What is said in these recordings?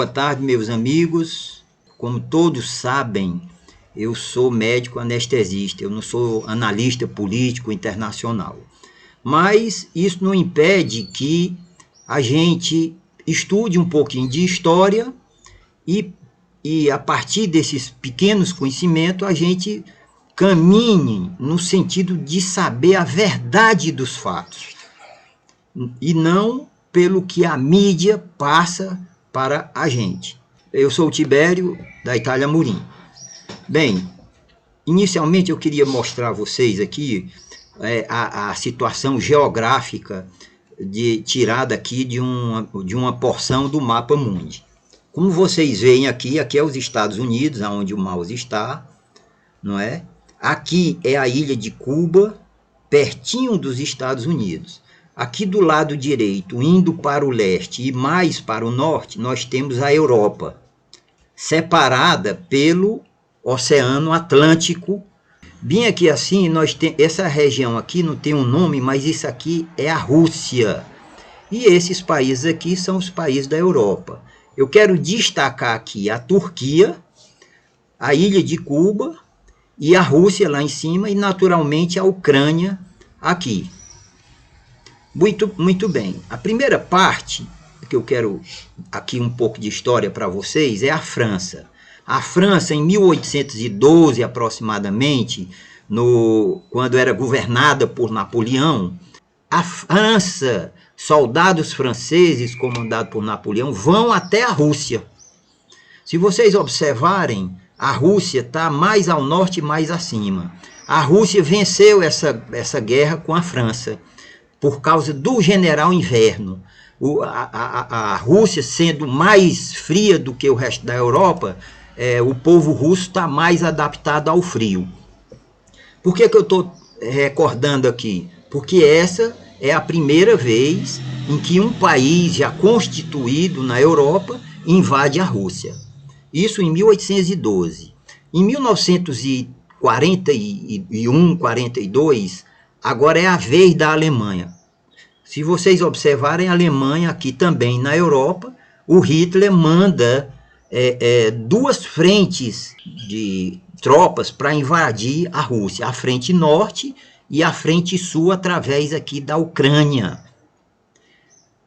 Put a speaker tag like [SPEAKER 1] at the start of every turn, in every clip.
[SPEAKER 1] Boa tarde, meus amigos. Como todos sabem, eu sou médico anestesista, eu não sou analista político internacional. Mas isso não impede que a gente estude um pouquinho de história e a partir desses pequenos conhecimentos a gente caminhe no sentido de saber a verdade dos fatos e não pelo que a mídia passa para a gente. Eu sou o Tibério, da Itália Amorim. Bem, inicialmente eu queria mostrar a vocês aqui a situação geográfica tirada aqui de uma porção do mapa mundi. Como vocês veem aqui é os Estados Unidos, onde o mouse está, não é? Aqui é a ilha de Cuba, pertinho dos Estados Unidos. Aqui do lado direito, indo para o leste e mais para o norte, nós temos a Europa, separada pelo Oceano Atlântico. Bem aqui assim, nós temos essa região aqui, não tem um nome, mas isso aqui é a Rússia. E esses países aqui são os países da Europa. Eu quero destacar aqui a Turquia, a ilha de Cuba e a Rússia lá em cima e naturalmente a Ucrânia aqui. Muito bem. A primeira parte que eu quero aqui um pouco de história para vocês é a França. A França, em 1812 aproximadamente, quando era governada por Napoleão, a França, soldados franceses comandados por Napoleão, vão até a Rússia. Se vocês observarem, a Rússia está mais ao norte e mais acima. A Rússia venceu essa guerra com a França, por causa do general inverno. A Rússia, sendo mais fria do que o resto da Europa, o povo russo está mais adaptado ao frio. Por que eu estou recordando aqui? Porque essa é a primeira vez em que um país já constituído na Europa invade a Rússia. Isso em 1812. Em 1941, 42, agora é a vez da Alemanha. Se vocês observarem, a Alemanha aqui também na Europa, o Hitler manda duas frentes de tropas para invadir a Rússia, a frente norte e a frente sul através aqui da Ucrânia.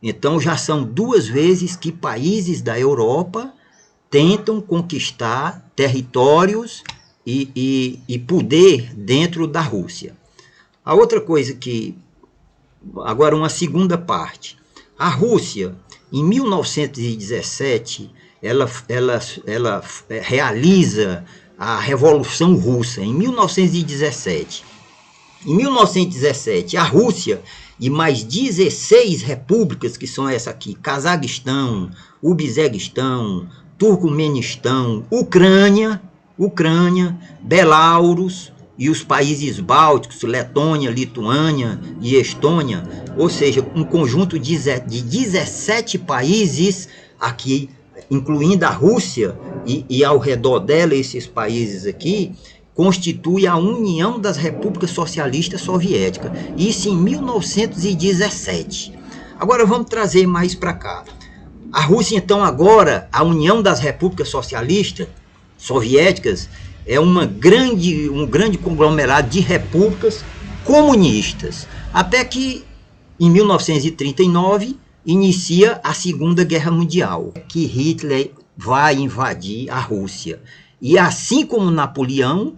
[SPEAKER 1] Então já são duas vezes que países da Europa tentam conquistar territórios e poder dentro da Rússia. A outra coisa agora uma segunda parte. A Rússia, em 1917, ela realiza a Revolução Russa, em 1917. Em 1917, a Rússia e mais 16 repúblicas, que são essa aqui, Cazaquistão, Uzbequistão, Turcomenistão, Ucrânia, Belarus, e os países bálticos, Letônia, Lituânia e Estônia, ou seja, um conjunto de 17 países aqui, incluindo a Rússia e ao redor dela, esses países aqui, constitui a União das Repúblicas Socialistas Soviéticas, isso em 1917. Agora vamos trazer mais para cá. A Rússia, então, agora, a União das Repúblicas Socialistas Soviéticas, é um grande conglomerado de repúblicas comunistas. Até que, em 1939, inicia a Segunda Guerra Mundial, que Hitler vai invadir a Rússia. E assim como Napoleão,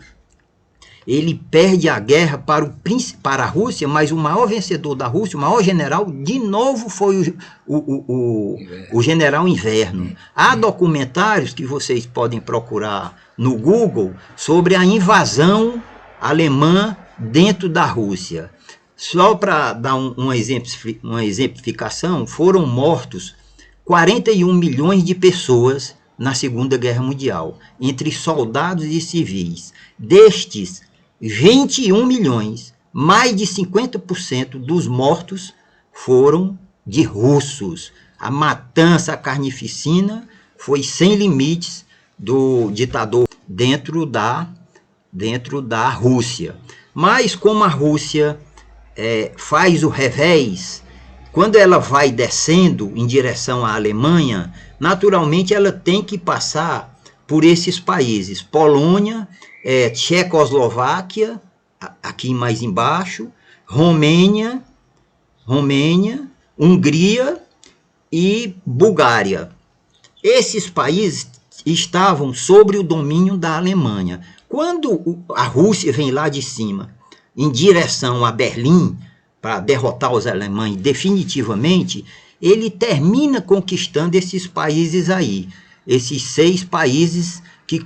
[SPEAKER 1] ele perde a guerra para a Rússia, mas o maior vencedor da Rússia, o maior general, de novo foi o general Inverno. Há documentários que vocês podem procurar no Google sobre a invasão alemã dentro da Rússia. Só para dar uma exemplificação, foram mortos 41 milhões de pessoas na Segunda Guerra Mundial, entre soldados e civis. Destes, 21 milhões, mais de 50% dos mortos foram de russos. A matança, a carnificina foi sem limites do ditador dentro da Rússia. Mas como a Rússia faz o revés, quando ela vai descendo em direção à Alemanha, naturalmente ela tem que passar por esses países, Polônia, Tchecoslováquia, aqui mais embaixo, Romênia, Hungria e Bulgária. Esses países estavam sob o domínio da Alemanha. Quando a Rússia vem lá de cima, em direção a Berlim, para derrotar os alemães definitivamente, ele termina conquistando esses países aí, esses 6 países que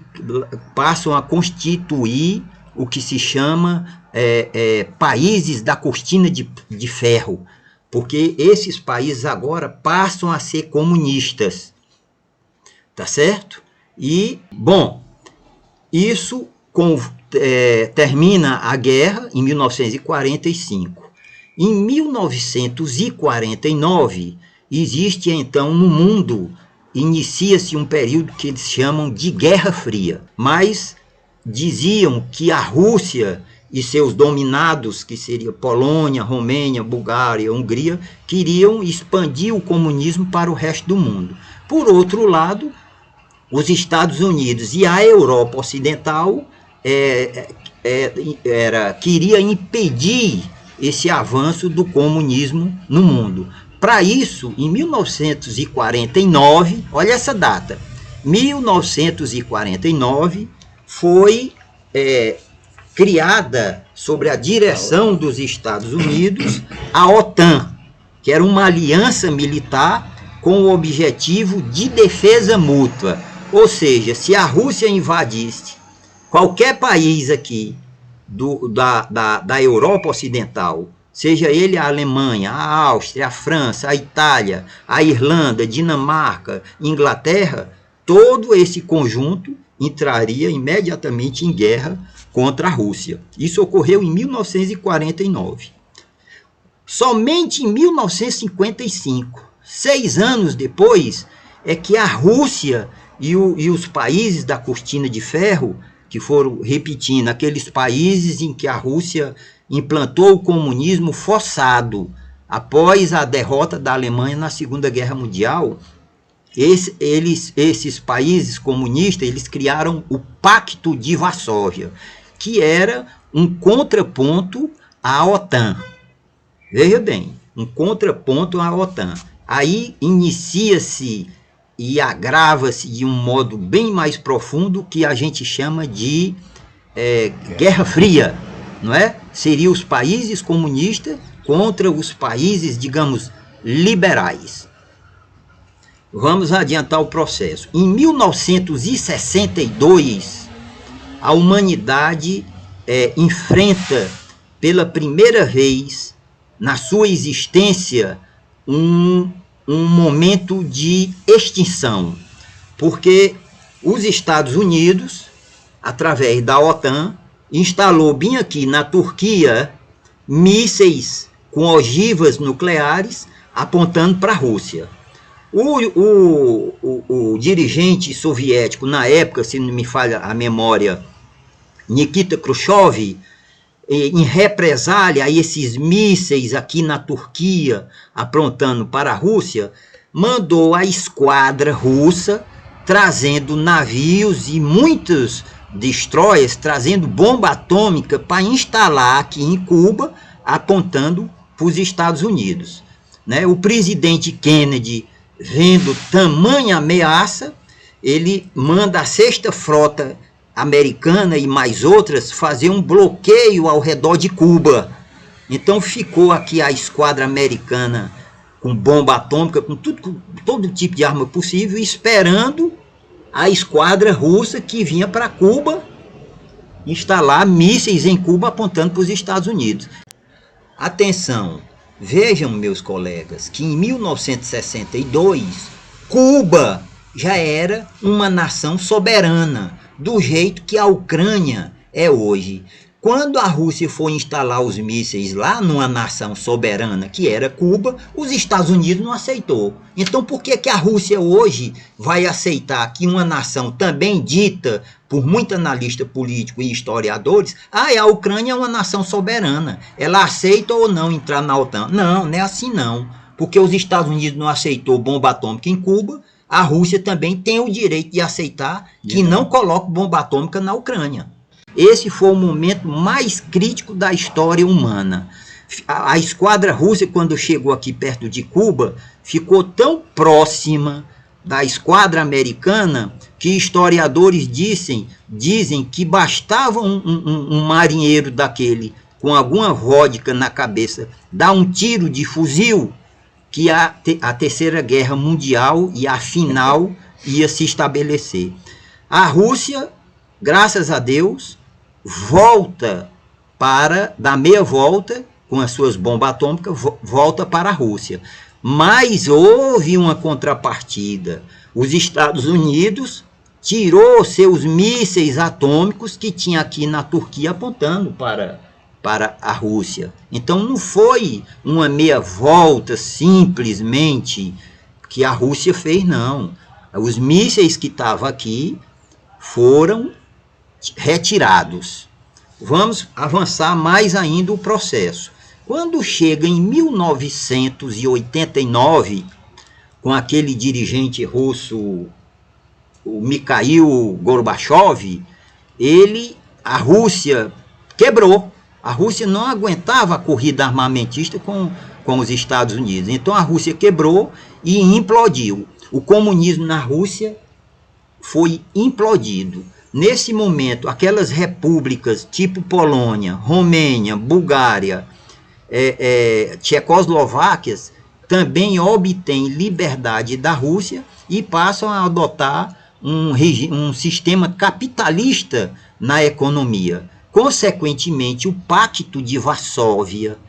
[SPEAKER 1] passam a constituir o que se chama países da cortina de ferro, porque esses países agora passam a ser comunistas, tá certo? E, bom, isso termina a guerra em 1945. Em 1949, existe então no mundo, inicia-se um período que eles chamam de Guerra Fria, mas diziam que a Rússia e seus dominados, que seria Polônia, Romênia, Bulgária, Hungria, queriam expandir o comunismo para o resto do mundo. Por outro lado, os Estados Unidos e a Europa Ocidental queria impedir esse avanço do comunismo no mundo. Para isso, em 1949, olha essa data, 1949 foi criada, sob a direção dos Estados Unidos, a OTAN, que era uma aliança militar com o objetivo de defesa mútua. Ou seja, se a Rússia invadisse qualquer país aqui da Europa Ocidental, seja ele a Alemanha, a Áustria, a França, a Itália, a Irlanda, Dinamarca, Inglaterra, todo esse conjunto entraria imediatamente em guerra contra a Rússia. Isso ocorreu em 1949. Somente em 1955, 6 anos depois, é que a Rússia e os países da cortina de ferro, que foram, repetindo, aqueles países em que a Rússia implantou o comunismo forçado após a derrota da Alemanha na Segunda Guerra Mundial, esses países comunistas, eles criaram o Pacto de Varsóvia, que era um contraponto à OTAN. Veja bem, um contraponto à OTAN. Aí inicia-se e agrava-se de um modo bem mais profundo, que a gente chama de Guerra Fria, não é? Seriam os países comunistas contra os países, digamos, liberais. Vamos adiantar o processo. Em 1962, a humanidade enfrenta pela primeira vez na sua existência um momento de extinção, porque os Estados Unidos, através da OTAN, instalou bem aqui na Turquia mísseis com ogivas nucleares apontando para a Rússia. O dirigente soviético na época, se não me falha a memória, Nikita Khrushchev, em represália a esses mísseis aqui na Turquia aprontando para a Rússia, mandou a esquadra russa trazendo navios e muitos destroyers, trazendo bomba atômica para instalar aqui em Cuba, apontando para os Estados Unidos. Né? O presidente Kennedy, vendo tamanha ameaça, ele manda a 6ª Frota Americana e mais outras fazer um bloqueio ao redor de Cuba. Então ficou aqui a esquadra americana com bomba atômica, com todo tipo de arma possível, esperando a esquadra russa que vinha para Cuba instalar mísseis em Cuba apontando para os Estados Unidos. Atenção, vejam, meus colegas, que em 1962 Cuba já era uma nação soberana, do jeito que a Ucrânia é hoje. Quando a Rússia foi instalar os mísseis lá numa nação soberana, que era Cuba, os Estados Unidos não aceitou. Então por que a Rússia hoje vai aceitar que uma nação também dita por muitos analistas políticos e historiadores, a Ucrânia é uma nação soberana, ela aceita ou não entrar na OTAN? Não, não é assim não. porque os Estados Unidos não aceitou bomba atômica em Cuba, a Rússia também tem o direito de aceitar que não coloque bomba atômica na Ucrânia. Esse foi o momento mais crítico da história humana. A esquadra russa, quando chegou aqui perto de Cuba, ficou tão próxima da esquadra americana que historiadores dizem que bastava um marinheiro daquele com alguma vodka na cabeça dar um tiro de fuzil que a Terceira Guerra Mundial e a final ia se estabelecer. A Rússia, graças a Deus, dá meia volta com as suas bombas atômicas, volta para a Rússia. Mas houve uma contrapartida. Os Estados Unidos tirou seus mísseis atômicos que tinha aqui na Turquia apontando para a Rússia. Então não foi uma meia volta simplesmente que a Rússia fez, não. Os mísseis que estavam aqui foram retirados. Vamos avançar mais ainda o processo. Quando chega em 1989, com aquele dirigente russo, o Mikhail Gorbachev, a Rússia quebrou. A Rússia não aguentava a corrida armamentista com os Estados Unidos. Então a Rússia quebrou e implodiu. O comunismo na Rússia foi implodido. Nesse momento, aquelas repúblicas tipo Polônia, Romênia, Bulgária, Tchecoslováquias, também obtêm liberdade da Rússia e passam a adotar um sistema capitalista na economia. Consequentemente, o Pacto de Varsóvia,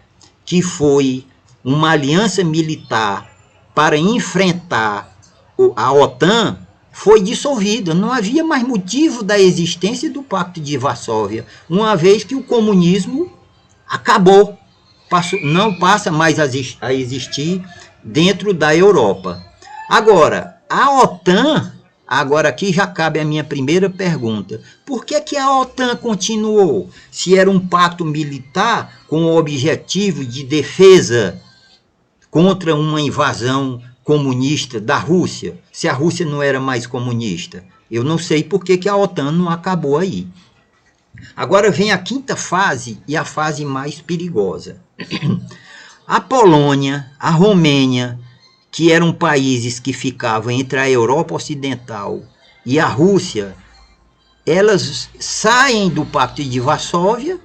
[SPEAKER 1] que foi uma aliança militar para enfrentar a OTAN, foi dissolvida. Não havia mais motivo da existência do Pacto de Varsóvia, uma vez que o comunismo acabou, não passa mais a existir dentro da Europa. Agora, a OTAN, aqui já cabe a minha primeira pergunta. Por que a OTAN continuou? Se era um pacto militar com o objetivo de defesa contra uma invasão comunista da Rússia, se a Rússia não era mais comunista. Eu não sei por que a OTAN não acabou aí. Agora vem a quinta fase e a fase mais perigosa. A Polônia, a Romênia, que eram países que ficavam entre a Europa Ocidental e a Rússia, elas saem do Pacto de Varsóvia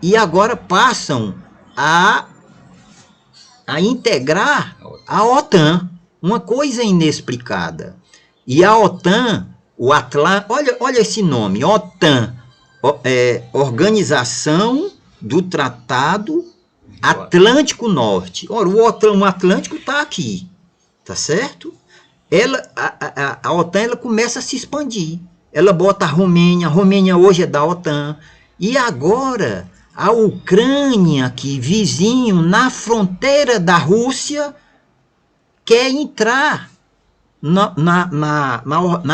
[SPEAKER 1] e agora passam a integrar a OTAN, uma coisa inexplicada. E a OTAN, olha esse nome, OTAN, Organização do Tratado Atlântico Norte. Ora, o Atlântico está aqui, tá certo? A OTAN ela começa a se expandir. Ela bota a Romênia hoje é da OTAN. E agora a Ucrânia, aqui vizinho, na fronteira da Rússia, quer entrar na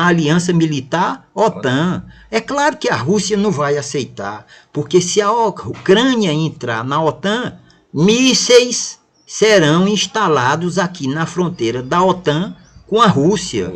[SPEAKER 1] aliança militar OTAN. É claro que a Rússia não vai aceitar, porque se a Ucrânia entrar na OTAN, mísseis serão instalados aqui na fronteira da OTAN com a Rússia.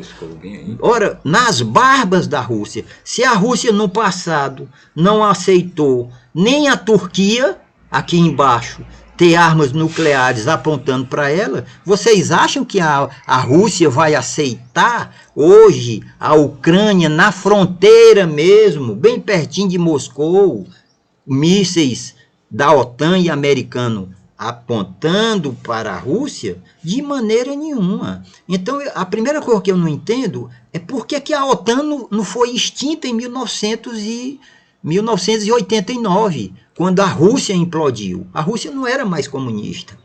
[SPEAKER 1] Ora, nas barbas da Rússia. Se a Rússia no passado não aceitou nem a Turquia, aqui embaixo, ter armas nucleares apontando para ela, vocês acham que a Rússia vai aceitar hoje a Ucrânia na fronteira mesmo, bem pertinho de Moscou, mísseis da OTAN e americano apontando para a Rússia? De maneira nenhuma. Então, a primeira coisa que eu não entendo é por que a OTAN não foi extinta em 1989, quando a Rússia implodiu. A Rússia não era mais comunista.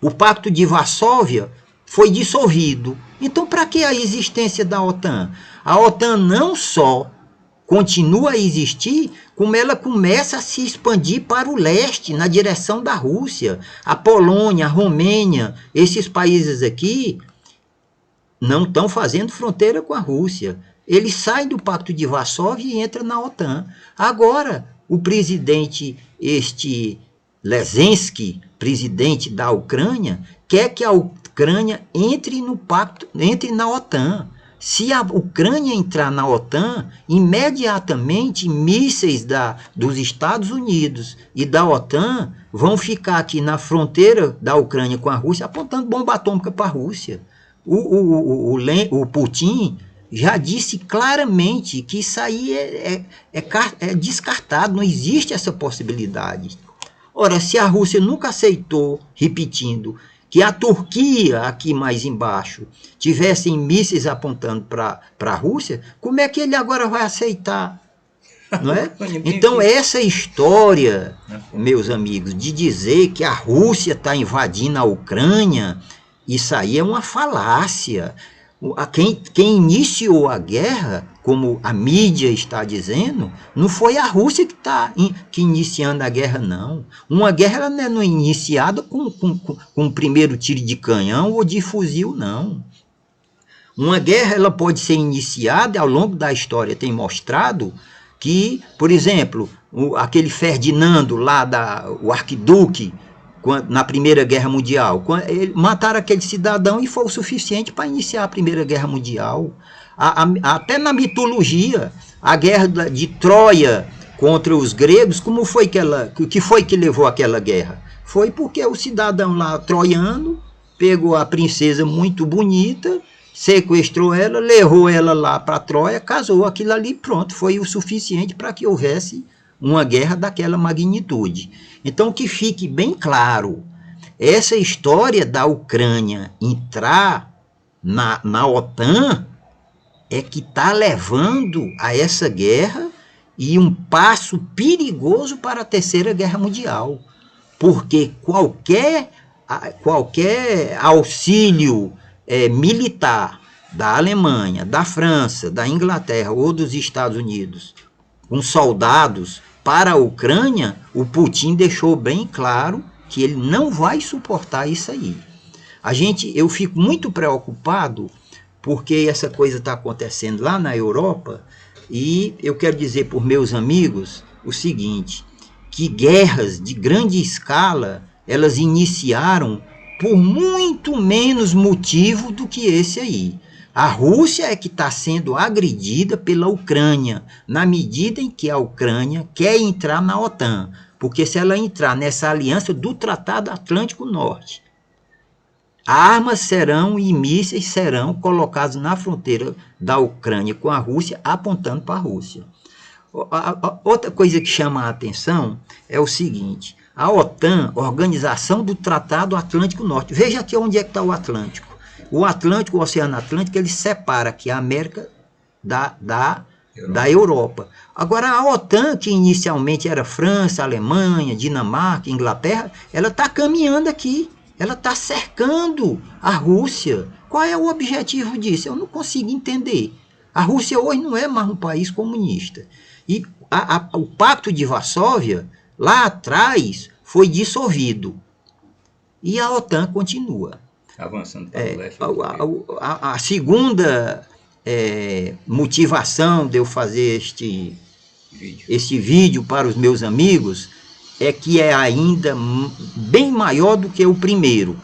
[SPEAKER 1] O Pacto de Varsóvia foi dissolvido. Então, para que a existência da OTAN? A OTAN não só continua a existir, como ela começa a se expandir para o leste, na direção da Rússia. A Polônia, a Romênia, esses países aqui não estão fazendo fronteira com a Rússia. Eles saem do Pacto de Varsóvia e entram na OTAN. Agora, o presidente Zelensky, presidente da Ucrânia, quer que a Ucrânia entre no pacto, entre na OTAN. Se a Ucrânia entrar na OTAN, imediatamente mísseis dos Estados Unidos e da OTAN vão ficar aqui na fronteira da Ucrânia com a Rússia apontando bomba atômica para a Rússia. O Putin já disse claramente que isso aí é descartado, não existe essa possibilidade. Ora, se a Rússia nunca aceitou, repetindo, que a Turquia, aqui mais embaixo, tivessem mísseis apontando para a Rússia, como é que ele agora vai aceitar? Não é? Então, essa história, meus amigos, de dizer que a Rússia está invadindo a Ucrânia, isso aí é uma falácia. Quem iniciou a guerra, como a mídia está dizendo, não foi a Rússia que está iniciando a guerra, não. Uma guerra ela não é iniciada com o primeiro tiro de canhão ou de fuzil, não. Uma guerra ela pode ser iniciada, ao longo da história tem mostrado que, por exemplo, aquele Ferdinando lá, o arquiduque, na Primeira Guerra Mundial, mataram aquele cidadão e foi o suficiente para iniciar a Primeira Guerra Mundial. Até na mitologia, a guerra de Troia contra os gregos, que foi que levou aquela guerra? Foi porque o cidadão lá troiano pegou a princesa muito bonita, sequestrou ela, levou ela lá para Troia, casou, aquilo ali, pronto, foi o suficiente para que houvesse uma guerra daquela magnitude. Então, que fique bem claro, essa história da Ucrânia entrar na OTAN é que está levando a essa guerra e um passo perigoso para a Terceira Guerra Mundial. Porque qualquer auxílio militar da Alemanha, da França, da Inglaterra ou dos Estados Unidos com soldados para a Ucrânia, o Putin deixou bem claro que ele não vai suportar isso aí. Eu fico muito preocupado porque essa coisa está acontecendo lá na Europa e eu quero dizer por meus amigos o seguinte, que guerras de grande escala, elas iniciaram por muito menos motivo do que esse aí. A Rússia é que está sendo agredida pela Ucrânia, na medida em que a Ucrânia quer entrar na OTAN. Porque se ela entrar nessa aliança do Tratado Atlântico Norte, armas e mísseis serão colocados na fronteira da Ucrânia com a Rússia, apontando para a Rússia. Outra coisa que chama a atenção é o seguinte, a OTAN, Organização do Tratado Atlântico Norte, veja aqui onde é que está o Atlântico. O Atlântico, o Oceano Atlântico, ele separa aqui a América da Europa. Agora, a OTAN, que inicialmente era França, Alemanha, Dinamarca, Inglaterra, ela está caminhando aqui. Ela está cercando a Rússia. Qual é o objetivo disso? Eu não consigo entender. A Rússia hoje não é mais um país comunista. E o Pacto de Varsóvia, lá atrás, foi dissolvido. E a OTAN continua.
[SPEAKER 2] Avançando para o leste.
[SPEAKER 1] A segunda motivação de eu fazer este vídeo para os meus amigos é que é ainda bem maior do que o primeiro.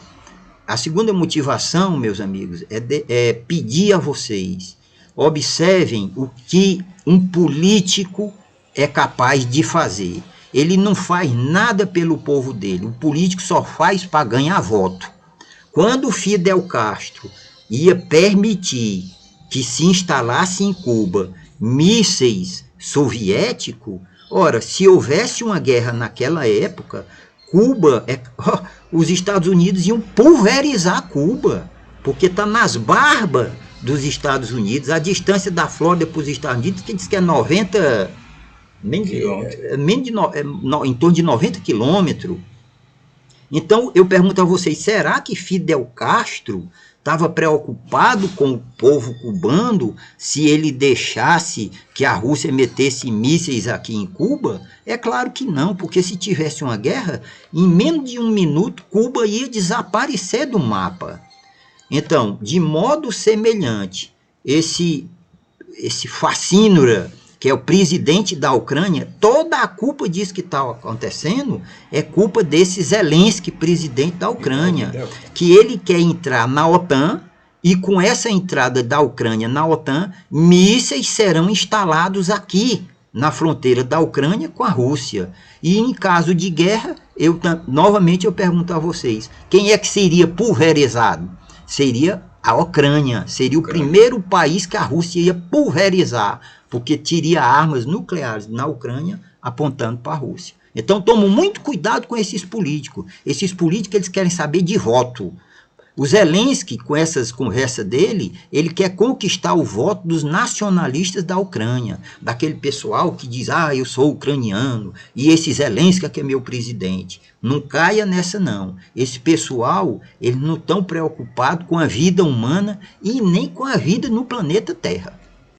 [SPEAKER 1] A segunda motivação, meus amigos, é pedir a vocês, observem o que um político é capaz de fazer. Ele não faz nada pelo povo dele, o político só faz para ganhar voto. Quando Fidel Castro ia permitir que se instalasse em Cuba mísseis soviéticos, ora, se houvesse uma guerra naquela época, os Estados Unidos iam pulverizar Cuba, porque está nas barbas dos Estados Unidos, a distância da Flórida para os Estados Unidos, que diz que é 90, em torno de 90 quilômetros. Então, eu pergunto a vocês, será que Fidel Castro estava preocupado com o povo cubano se ele deixasse que a Rússia metesse mísseis aqui em Cuba? É claro que não, porque se tivesse uma guerra, em menos de 1 minuto, Cuba ia desaparecer do mapa. Então, de modo semelhante, esse facínora que é o presidente da Ucrânia, toda a culpa disso que está acontecendo é culpa desse Zelensky, presidente da Ucrânia, que ele quer entrar na OTAN, e com essa entrada da Ucrânia na OTAN, mísseis serão instalados aqui, na fronteira da Ucrânia com a Rússia. E em caso de guerra, novamente eu pergunto a vocês, quem é que seria pulverizado? Seria a Ucrânia, seria o primeiro país que a Rússia ia pulverizar, porque teria armas nucleares na Ucrânia apontando para a Rússia. Então tome muito cuidado com esses políticos. Esses políticos eles querem saber de voto. O Zelensky, com essas conversas dele, ele quer conquistar o voto dos nacionalistas da Ucrânia, daquele pessoal que diz, eu sou ucraniano, e esse Zelensky que é meu presidente. Não caia nessa não. Esse pessoal, eles não estão preocupados com a vida humana e nem com a vida no planeta Terra.